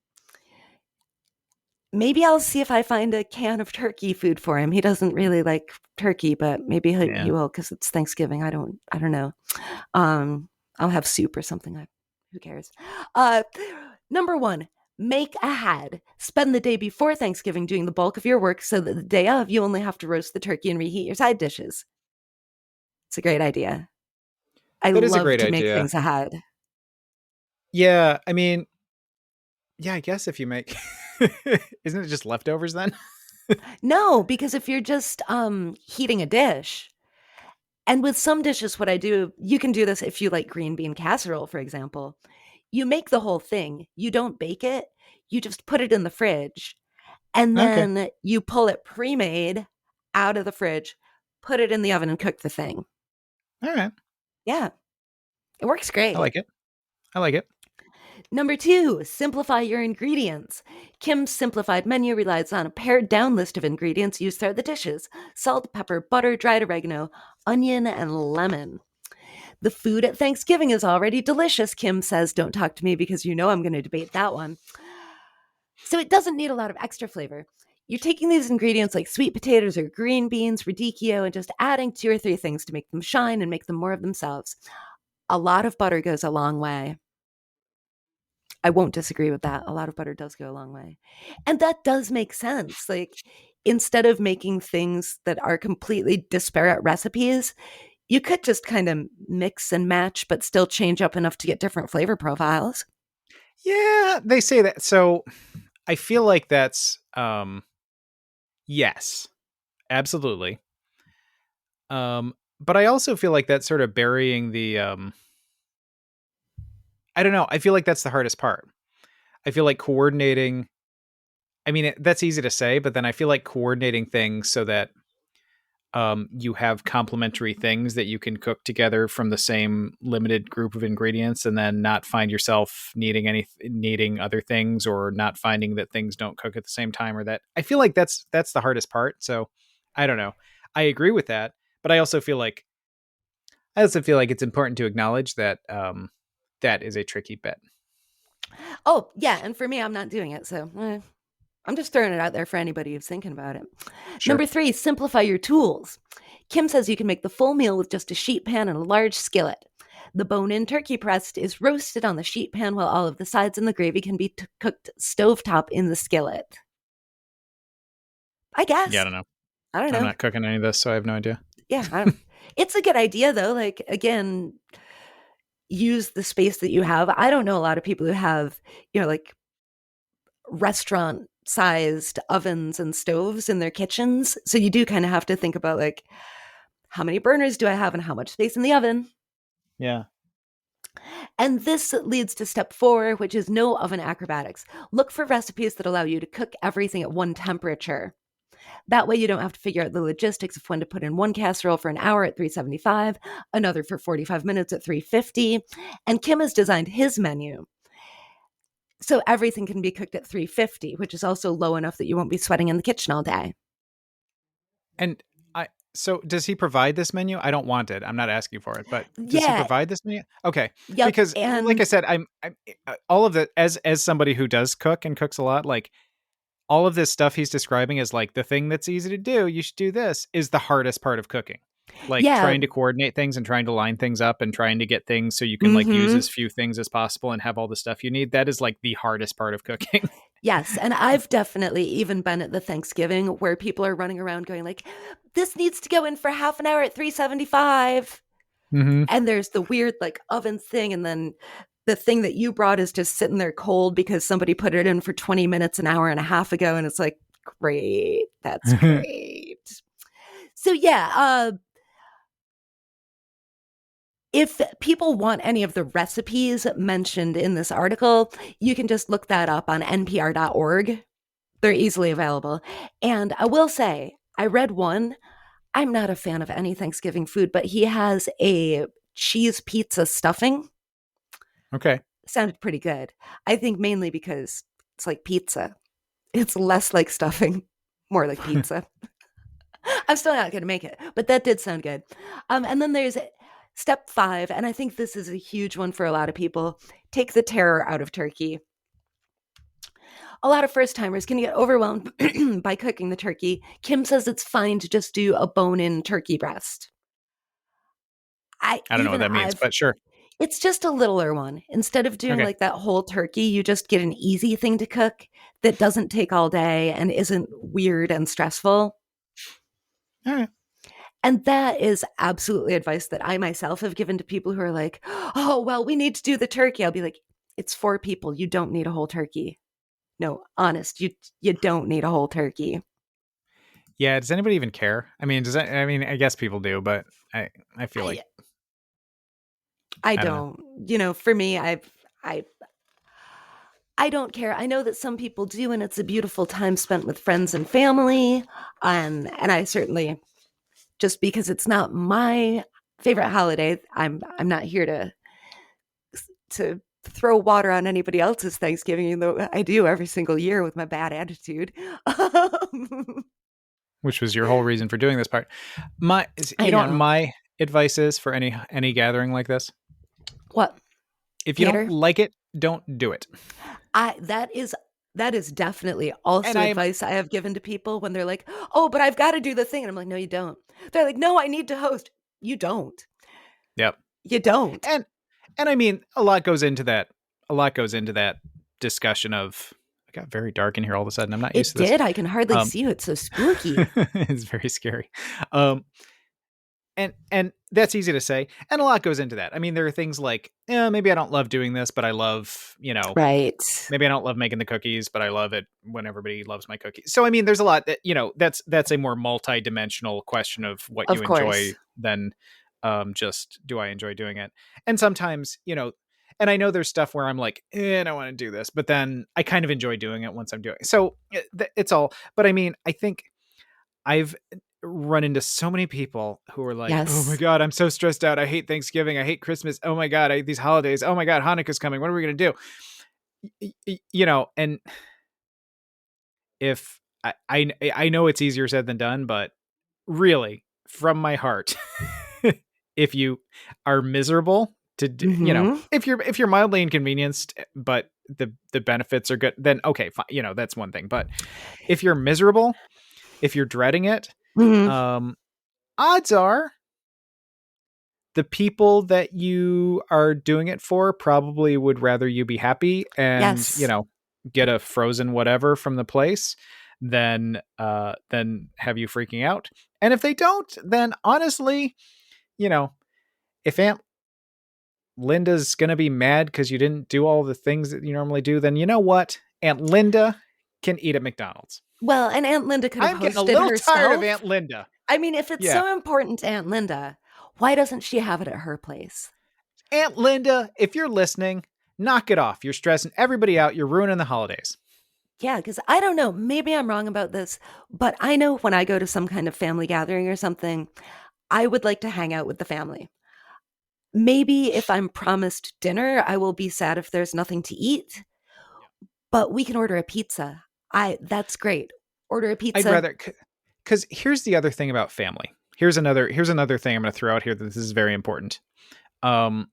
maybe I'll see if I find a can of turkey food for him. He doesn't really like turkey, but maybe he Yeah. will because it's Thanksgiving. I don't know. Um, I'll have soup or something. Who cares? Uh, number one, make ahead. Spend the day before Thanksgiving doing the bulk of your work so that the day of you only have to roast the turkey and reheat your side dishes. It's a great idea. I That is a love great to make idea. things ahead. Yeah. I mean, yeah. I guess if you make, isn't it just leftovers then? No, because if you're just heating a dish, and with some dishes, what I do, you can do this if you like green bean casserole, for example. You make the whole thing. You don't bake it. You just put it in the fridge. And Okay. then you pull it pre-made out of the fridge, put it in the oven and cook the thing. All right. Yeah, it works I great. like it. I like it. Number two, simplify your ingredients. Kim's simplified menu relies on a pared down list of ingredients used throughout the dishes: salt, pepper, butter, dried oregano, onion, and lemon. The food at Thanksgiving is already delicious, Kim says. Don't talk to me because you know I'm going to debate that one. So it doesn't need a lot of extra flavor. You're taking these ingredients like sweet potatoes or green beans, radicchio, and just adding 2 or 3 things to make them shine and make them more of themselves. A lot of butter goes a long way. I won't disagree with that. A lot of butter does go a long way. And that does make sense. Like, instead of making things that are completely disparate recipes, you could just kind of mix and match, but still change up enough to get different flavor profiles. Yeah, they say that. So I feel like that's yes, absolutely. But I also feel like that's sort of burying the I don't know. I feel like that's the hardest part. I feel like coordinating. I mean, that's easy to say, but then I feel like coordinating things so that you have complementary things that you can cook together from the same limited group of ingredients, and then not find yourself needing other things, or not finding that things don't cook at the same time, or that I feel like that's the hardest part. So I don't know. I agree with that, but I also feel like it's important to acknowledge that that is a tricky bet. Oh, yeah. And for me, I'm not doing it. So I'm just throwing it out there for anybody who's thinking about it. Sure. Number 3, simplify your tools. Kim says you can make the full meal with just a sheet pan and a large skillet. The bone-in turkey breast is roasted on the sheet pan while all of the sides and the gravy can be cooked stovetop in the skillet. I Yeah, I guess. don't know. I don't I'm know. not cooking any of this, so I have no idea. Yeah, it's a good idea though. Like, again, use the space that you have. I don't know a lot of people who have, like restaurant sized ovens and stoves in their kitchens. So you do kind of have to think about like, how many burners do I have and how much space in the oven? Yeah. And this leads to step 4, which is no oven acrobatics. Look for recipes that allow you to cook everything at one temperature. That way you don't have to figure out the logistics of when to put in one casserole for an hour at 375, another for 45 minutes at 350. And Kim has designed his menu so everything can be cooked at 350, which is also low enough that you won't be sweating in the kitchen all day. And so does he provide this menu? I don't want it. I'm not asking for it, but does he Yeah. provide this menu? Okay. Yep. Because like I And said, I'm all of the as somebody who does cook and cooks a lot, like all of this stuff he's describing is like the thing that's easy to do. You should do this is the hardest part of cooking. Like yeah. trying to coordinate things and trying to line things up and trying to get things so you can like use Mm-hmm. as few things as possible and have all the stuff you need. That is like the hardest part of cooking. Yes. And I've definitely even been at the Thanksgiving where people are running around going like, this needs to go in for half an hour at 375. Mm-hmm. And there's the weird like oven thing. And then the thing that you brought is just sitting there cold because somebody put it in for 20 minutes, an hour and a half ago. And it's like, great. That's great. So yeah, if people want any of the recipes mentioned in this article, you can just look that up on npr.org. They're easily available. And I will say, I read one. I'm not a fan of any Thanksgiving food, but he has a cheese pizza stuffing. Okay. Sounded pretty good. I think mainly because it's like pizza. It's less like stuffing, more like pizza. I'm still not going to make it, but that did sound good. And then there's step 5, and I think this is a huge one for a lot of people. Take the terror out of turkey. A lot of first timers can get overwhelmed by cooking the turkey. Kim says it's fine to just do a bone-in turkey breast. I don't know what that means, but sure. It's just a littler one. Instead of doing Okay. like that whole turkey, you just get an easy thing to cook that doesn't take all day and isn't weird and stressful. All right. And that is absolutely advice that I myself have given to people who are like, oh, well, we need to do the turkey. I'll be like, it's 4 people. You don't need a whole turkey. No, honest, you don't need a whole turkey. Yeah, does anybody even care? I mean, I mean, I guess people do, but I feel like I I don't know. don't. For me, I I don't care. I know that some people do, and it's a beautiful time spent with friends and family. And I certainly, just because it's not my favorite holiday, I'm not here to throw water on anybody else's Thanksgiving, even though I do every single year with my bad attitude. Which was your whole reason for doing this part. I know. My advice is for any gathering like this? What? If you don't Cater? like it, don't do it. I that is definitely And also I am, advice I have given to people when they're like, "Oh, but I've got to do the thing." And I'm like, "No, you don't." They're like, "No, I need to host." You don't. yep. You don't. And and I mean, a lot goes into that. A lot goes into that discussion of. It got very dark in here all of a sudden. I'm not used It to this. did. I can hardly Um, see you. It's so spooky. it's very scary. Um, and that's easy to say, and a lot goes into that. I mean, there are things like, maybe I don't love doing this, but I love, Right. maybe I don't love making the cookies, but I love it when everybody loves my cookies. So I mean, there's a lot that, that's a more multi-dimensional question of what you Of enjoy course. than just do I enjoy doing it. And sometimes, and I know there's stuff where I'm like, I don't want to do this, but then I kind of enjoy doing it once I'm doing it. So it's all, but I mean, I think I've run into so many people who are like, "Oh my Yes. god, I'm so stressed out. I hate Thanksgiving. I hate Christmas. Oh my god, I hate these holidays. Oh my god, Hanukkah's coming. What are we gonna do?" And if I know it's easier said than done, but really, from my heart, if you are miserable to do, Mm-hmm. if you're mildly inconvenienced, but the benefits are good, then okay, fine. That's one thing. But if you're miserable, if you're dreading it, Mm-hmm. um, odds are the people that you are doing it for probably would rather you be happy and, Yes. get a frozen whatever from the place than have you freaking out. And if they don't, then honestly, you know, if Aunt Linda's going to be mad because you didn't do all the things that you normally do, then you know what? Aunt Linda can eat at McDonald's. Well, and Aunt Linda could have I'm getting a hosted little tired of herself. Aunt Linda. I mean, if it's Yeah. so important to Aunt Linda, why doesn't she have it at her place? Aunt Linda, if you're listening, knock it off. You're stressing everybody out. You're ruining the holidays. Yeah, because I don't know. Maybe I'm wrong about this, but I know when I go to some kind of family gathering or something, I would like to hang out with the family. Maybe if I'm promised dinner, I will be sad if there's nothing to eat, but we can order a pizza. That's great. Order a I'd pizza. rather, because here's the other thing about family. Here's another thing I'm going to throw out here that this is very important. Um,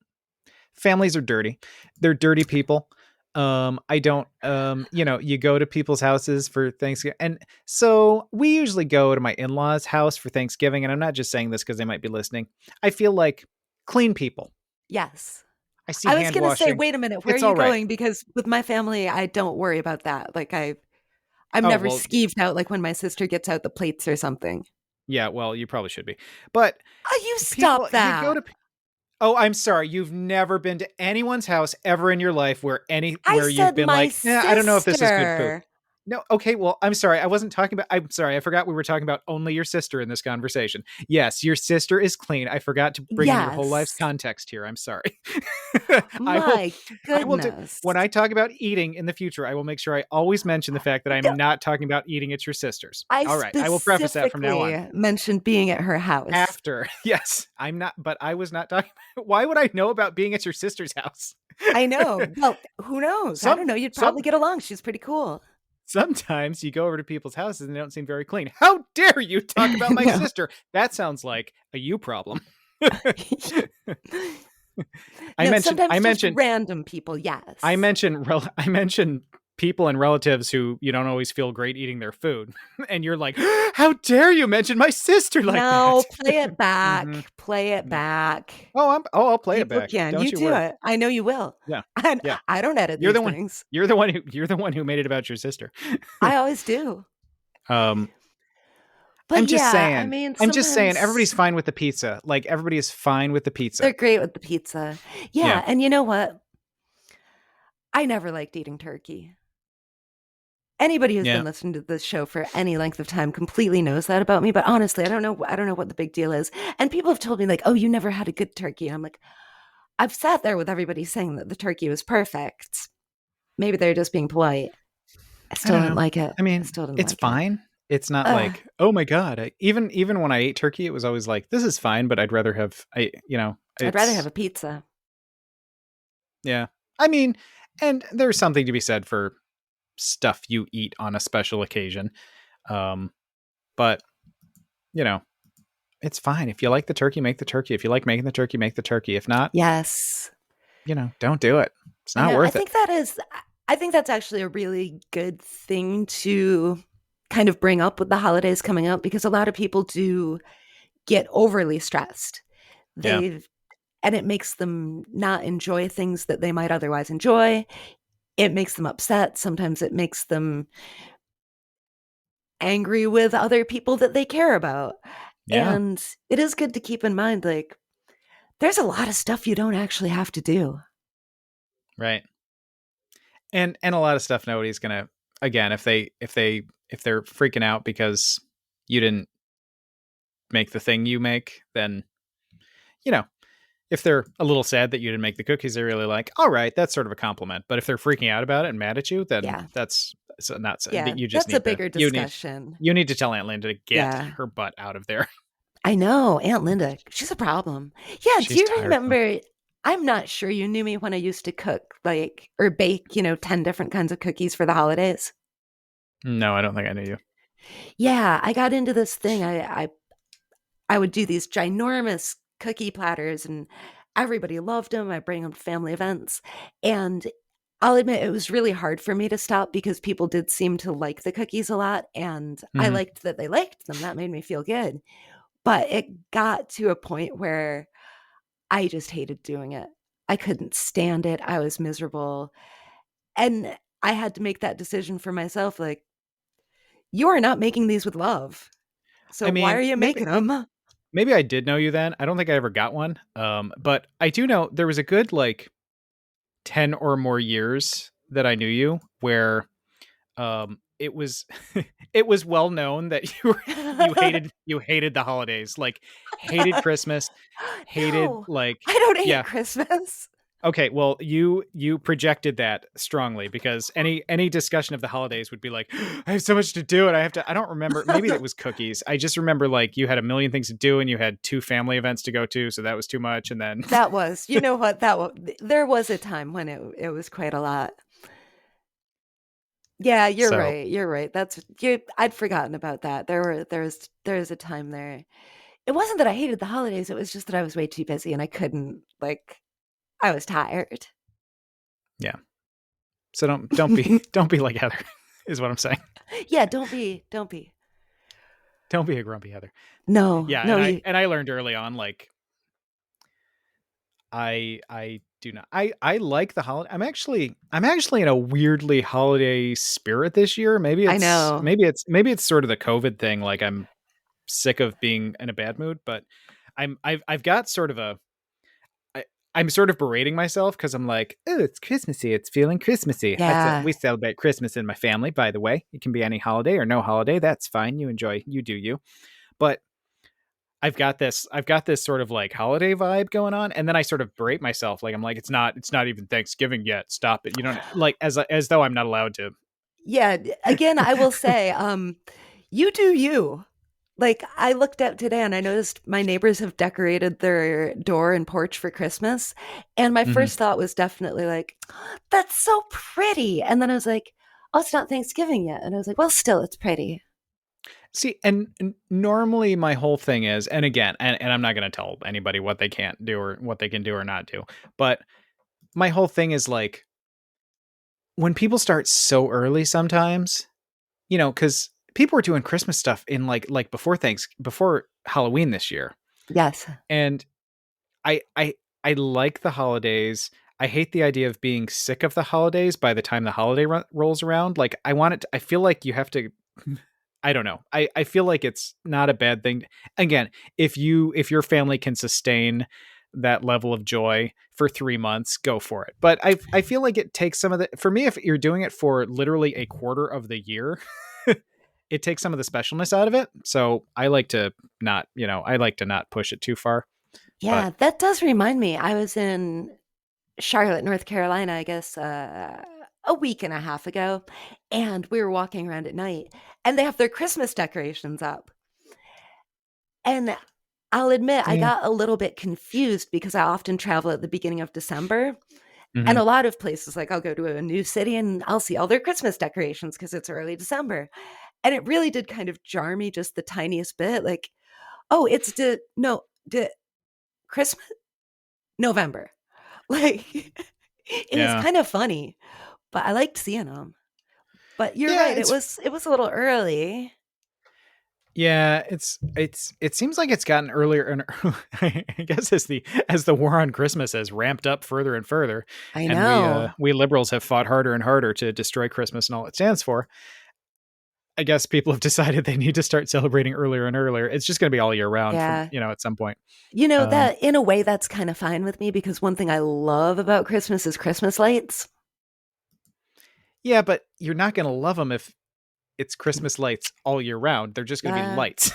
Families are dirty. They're dirty people. I don't, you go to people's houses for Thanksgiving. And so we usually go to my in-laws' house for Thanksgiving. And I'm not just saying this because they might be listening. I feel like clean people. Yes. I see I was hand going to say, washing. wait a minute, where are It's you all right. going? Because with my family, I don't worry about that. Like I'm Oh, never well, skeeved out like when my sister gets out the plates or something. yeah, well, you probably should be. But Oh, you people, stop you go that. to, oh, I'm sorry. You've never been to anyone's house ever in your life I where you've said been my like, I don't know if this is good food. sister. No, okay, well, I'm sorry. I wasn't talking about, I'm sorry. I forgot we were talking about only your sister in this conversation. Yes, your sister is clean. I forgot to bring in your whole life's Yes. context here. I'm sorry. I will, My I will do, goodness. when I talk about eating in the future, I will make sure I always mention the fact that I'm No, not talking about eating at your sister's. I All right. I will preface that from now on. specifically mentioned being at her house. After, yes, I'm not, but I was not talking. Why would I know about being at your sister's house? I know. Well, who knows? I some don't know. You'd some probably get along. She's pretty cool. Sometimes you go over to people's houses and they don't seem very clean. How dare you talk about my No. sister? That sounds like a you problem. I No, mentioned I sometimes just mentioned random people, yes. I mentioned people and relatives who you don't always feel great eating their food. And you're like, "How dare you mention my sister like No, that?" play it Mhm. back. Play it back. I'll play it People back. can. Don't You you do worry. it. I know you will. Yeah. And Yeah. I don't edit You're these the one things. you're the one who made it about your sister. I always do. Um But yeah, I mean, I'm just saying everybody's sometimes fine with the pizza. Like everybody is fine with the they're pizza. great with the pizza. Yeah. Yeah, and you know what? I never liked eating turkey. Anybody who's Yeah. been listening to this show for any length of time completely knows that about me, but honestly, I don't know what the big deal is. And people have told me like, "Oh, you never had a good turkey." And I'm like, I've sat there with everybody saying that the turkey was perfect. Maybe they're just being polite. I I still don't didn't know. like it. I I mean, still didn't it's like it. fine. It's not Ugh. like, oh my god. Even when I ate turkey, it was always like, this is fine, but I'd rather have I'd rather have it's a pizza. yeah. I mean, and there's something to be said for stuff you eat on a special occasion. Um, but you know, it's fine. If you like the turkey, make the turkey. If you like making the turkey, make the turkey. If not, Yes. don't do it. It's I not know. worth it. I think that's actually a really good thing to kind of bring up with the holidays coming up because a lot of people do get overly stressed. Yeah. They've and it makes them not enjoy things that they might otherwise enjoy. It makes them upset. Sometimes it makes them angry with other people that they care about. Yeah. And it is good to keep in mind like there's a lot of stuff you don't actually have to do. Right. And a lot of stuff nobody's gonna, again, if they're freaking out because you didn't make the thing you make, then you know if they're a little sad that you didn't make the cookies they really like, all right, that's sort of a compliment. But if they're freaking out about it and mad at you, then Yeah. that's not, Yeah. you just That's a need to, bigger discussion. you need to tell Aunt Linda to get Yeah. her butt out of there. I know. Aunt Linda, she's a problem. Yeah. Do She's you tiresome. remember? I'm not sure you knew me when I used to cook like or bake, 10 different kinds of cookies for the holidays. No, I don't think I knew you. Yeah, I got into this thing. I would do these ginormous cookie platters and everybody loved them. I bring them to family events. And I'll admit it was really hard for me to stop because people did seem to like the cookies a lot. And I Hmm. liked that they liked them. That made me feel good. But it got to a point where I just hated doing it. I couldn't stand it. I was miserable. And I had to make that decision for myself like, you are not making these with love. So I why are mean, you making them? maybe I did know you then. I don't think I ever got one. But I do know there was a good like 10 or more years that I knew you where it was it was well known that you hated the holidays, like hated Christmas, hated No, like, I don't hate yeah. Christmas. Okay, well, you projected that strongly because any discussion of the holidays would be like, I have so much to do and I don't remember, maybe it was cookies. I just remember like you had a million things to do and you had two family events to go to, so that was too much. And then That was, you know what? That was there was a time when it was quite a lot. Yeah, you're so right. You're right. I'd forgotten about that. There was a time there. It wasn't that I hated the holidays, it was just that I was way too busy and I couldn't like I was tired. yeah. So don't be don't be like Heather is what I'm saying. Yeah, don't be. Don't be a grumpy Heather. No, Yeah, no, you and I learned early on like I do not. I like the holiday. I'm actually in a weirdly holiday spirit this year. I know. Maybe it's sort of the COVID thing. Like I'm sick of being in a bad mood, but I've got sort of a I, I'm sort of berating myself because I'm like, oh, it's Christmassy. It's feeling Christmassy. Yeah. We celebrate Christmas in my family, by the way. It can be any holiday or no holiday. That's fine. You enjoy, you do you. But I've got this sort of like holiday vibe going on, and then I sort of berate myself, like I'm like, it's not even Thanksgiving yet. Stop it. You don't like as though I'm not allowed to. Yeah, again, I will say, you do you. Like, I looked out today and I noticed my neighbors have decorated their door and porch for Christmas. And my Hmm. first thought was definitely like, that's so pretty. And then I was like, oh, it's not Thanksgiving yet. And I was like, well, still, it's pretty. See, and normally my whole thing is, and again, and I'm not going to tell anybody what they can't do or what they can do or not do, but my whole thing is like when people start so early sometimes, because people were doing Christmas stuff in like before Halloween this year, Yes. and I I I like the holidays. I hate the idea of being sick of the holidays by the time the holiday rolls around. Like I want it. I feel like you have to. I don't know. I feel like it's not a bad thing. Again, if your family can sustain that level of joy for 3 months, go for it. But I feel like it takes some of the, for me, if you're doing it for literally a quarter of the year, it takes some of the specialness out of it. So I like to not, I like to not push it too far. But Yeah, that does remind me. I was in Charlotte, North Carolina, I guess, a week and a half ago, and we were walking around at night, and they have their Christmas decorations up. And I'll admit, I yeah. got a little bit confused because I often travel at the beginning of December. And Hmm. a lot of places, like I'll go to a new city and I'll see all their Christmas decorations because it's early December. And it really did kind of jar me just the tiniest bit. Like, Oh, it's the Christmas November. Like it was Yeah. kind of funny, but I liked seeing them. But you're Yeah, right, it's it was a little early. yeah, it seems like it's gotten earlier and I guess as the war on Christmas has ramped up further and further, I and know. we liberals have fought harder and harder to destroy Christmas and all it stands for. I guess people have decided they need to start celebrating earlier and earlier. It's just going to be all year round from, Yeah. at some point. You know, Um, that in a way that's kind of fine with me because one thing I love about Christmas is Christmas lights. yeah, but you're not going to love them if it's Christmas lights all year round. They're just going to be Yeah. lights,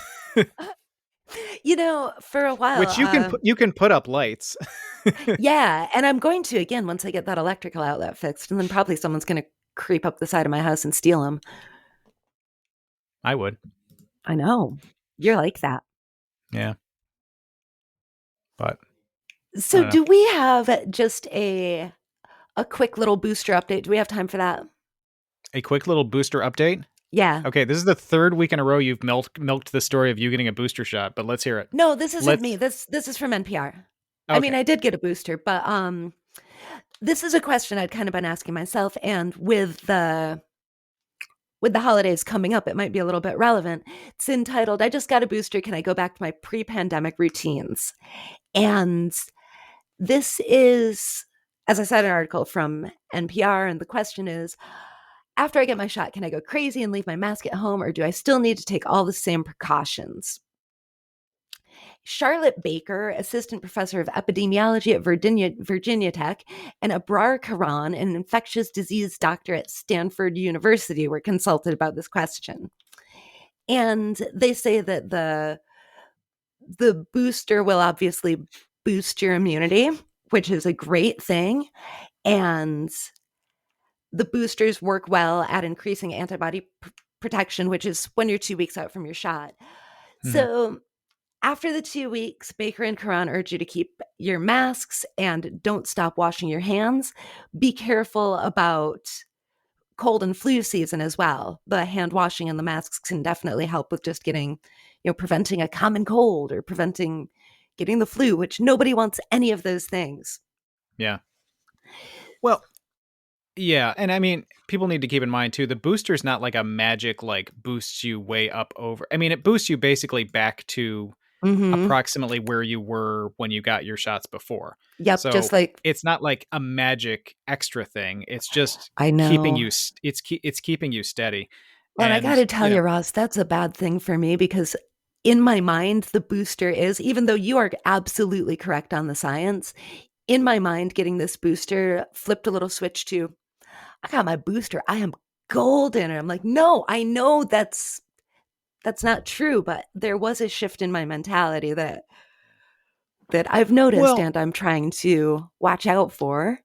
You know, for a while, which you can put up lights. yeah, and I'm going to again once I get that electrical outlet fixed, and then probably someone's going to creep up the side of my house and steal them. I would. I know. You're like that. Yeah, but I So don't know. do we have just a quick little booster update? Do we have time for that? A quick little booster update. Yeah. Okay, this is the third week in a row you've milked the story of you getting a booster shot, but let's hear it. No, this isn't me. Let's. This is from NPR. I mean, Okay. I did get a booster, but this is a question I'd kind of been asking myself, and with the holidays coming up, it might be a little bit relevant. It's entitled, I just got a booster. Can I go back to my pre pandemic routines? And this is, as I said, an article from NPR. And the question is, after I get my shot, can I go crazy and leave my mask at home, or do I still need to take all the same precautions? Charlotte Baker, assistant professor of epidemiology at Virginia Tech, and Abrar Karan, an infectious disease doctor at Stanford University, were consulted about this question. And they say that the booster will obviously boost your immunity, which is a great thing. And the boosters work well at increasing antibody protection, which is when you're 2 weeks out from your shot. Mhm. So after the 2 weeks, Baker and Karan urge you to keep your masks and don't stop washing your hands. Be careful about cold and flu season as well. The hand washing and the masks can definitely help with just getting, preventing a common cold or preventing getting the flu, which nobody wants any of those things. Yeah. Well, yeah, and I mean, people need to keep in mind too, the booster's not like a magic like boosts you way up over. I mean, it boosts you basically back to Mm-hmm. approximately where you were when you got your shots before. Yep, just So, like it's not like a magic extra thing. It's just I keeping know. you it's keeping you steady. Well, and I got And, to tell you, Ross, that's a bad thing for me because in my mind, the booster is, even though you are absolutely correct on the science, in my mind, getting this booster flipped a little switch to, I got my booster. I am golden. And I'm like, no, I know that's not true, but there was a shift in my mentality that I've noticed well, and I'm trying to watch out for.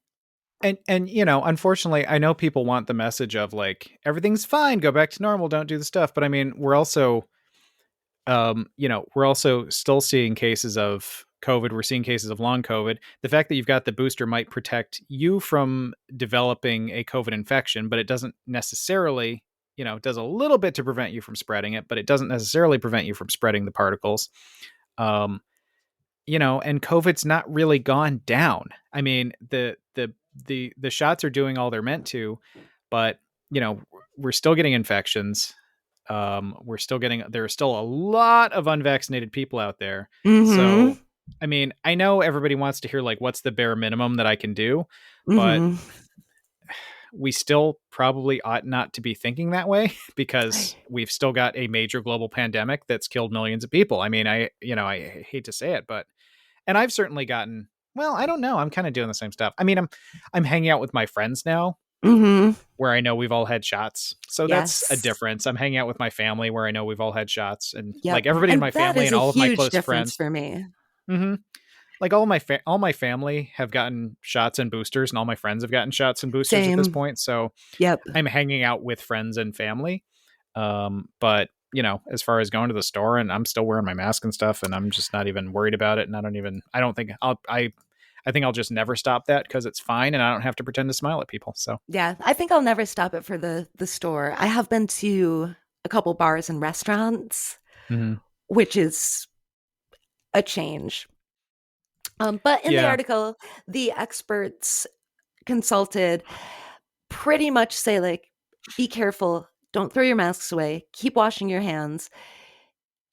and unfortunately, I know people want the message of like everything's fine, go back to normal, don't do the stuff, but I mean, we're also still seeing cases of COVID. We're seeing cases of long COVID. The fact that you've got the booster might protect you from developing a COVID infection, but it doesn't necessarily, it does a little bit to prevent you from spreading it, but it doesn't necessarily prevent you from spreading the particles. Um, and COVID's not really gone down. I mean, the shots are doing all they're meant to, but we're still getting infections. There are still a lot of unvaccinated people out there. So, Mm-hmm. I mean, I know everybody wants to hear like, what's the bare minimum that I can do? But Mm-hmm. we still probably ought not to be thinking that way because we've still got a major global pandemic that's killed millions of people. I mean, I hate to say it, but, and I've certainly gotten, well, I don't know. I'm kind of doing the same stuff. I mean, I'm hanging out with my friends now Mm-hmm. where I know we've all had shots. So that's a Yes. difference. I'm hanging out with my family where I know we've all had shots, and like Yep. everybody in And my that family is and a all of my huge close difference friends. for me. hmm Like all my family have gotten shots and boosters, and all my friends have gotten shots and boosters at this Same. point. So Yep. I'm hanging out with friends and family. But as far as going to the store, and I'm still wearing my mask and stuff, and I'm just not even worried about it. And I don't think I think I'll just never stop that because it's fine, and I don't have to pretend to smile at people. So. Yeah. I think I'll never stop it for the store. I have been to a couple bars and restaurants, Mhm. which is a change. But in the Yeah. article, the experts consulted pretty much say, like, be careful, don't throw your masks away, keep washing your hands.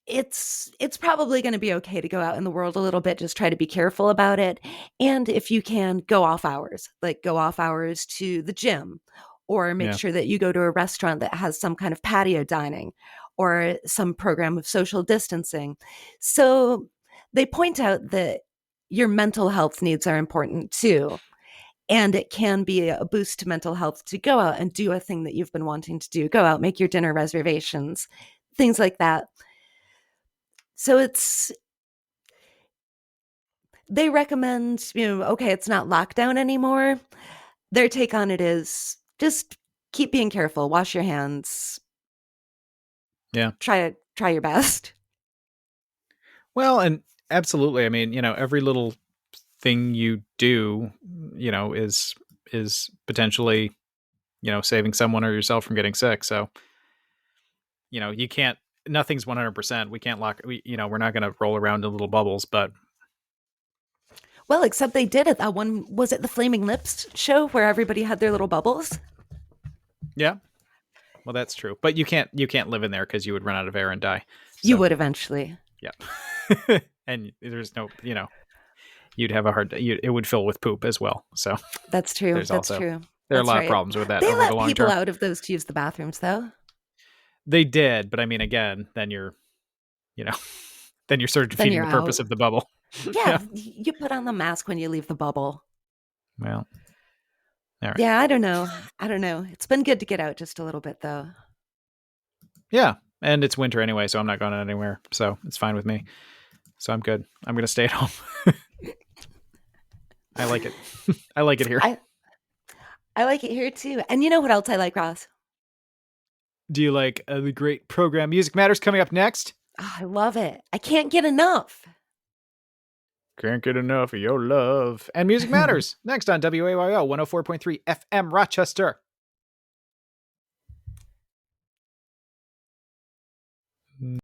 It's probably going to be okay to go out in the world a little bit, just try to be careful about it. And if you can, go off hours, like go off hours to the gym, or make Yeah. sure that you go to a restaurant that has some kind of patio dining or some program of social distancing. So they point out that your mental health needs are important too. And it can be a boost to mental health to go out and do a thing that you've been wanting to do. Go out, make your dinner reservations, things like that. So they recommend, okay, it's not lockdown anymore. Their take on it is just keep being careful, wash your hands, Yeah. try your best. Well, and absolutely. I mean, every little thing you do, is potentially, saving someone or yourself from getting sick. So, you can't, nothing's 100%. We can't we're not going to roll around in little bubbles, but Well, except they did it. That one, was it the Flaming Lips show where everybody had their little bubbles? yeah, well, that's true. But you can't live in there because you would run out of air and die. You So, would eventually. yeah. And there's no, you'd have a hard, it would fill with poop as well. So That's true. there's That's also, true. there are a That's lot of right. problems with that They over the let long people term. out of those to use the bathrooms, though. They did, but I mean, again, then you know, then you're sort of Then defeating you're the purpose out. of the bubble. Yeah, Yeah. you put on the mask when you leave the bubble. Well, all right. Yeah, I don't know. I don't know. It's been good to get out just a little bit, though. Yeah. And it's winter anyway, so I'm not going anywhere. So it's fine with me. So I'm good. I'm going to stay at home. I like it. I like it here. I like it here too. And you know what else I like, Ross? Do you like the great program Music Matters coming up next? Oh, I love it. I can't get enough. Can't get enough of your love. And Music Matters next on WAYO 104.3 FM Rochester.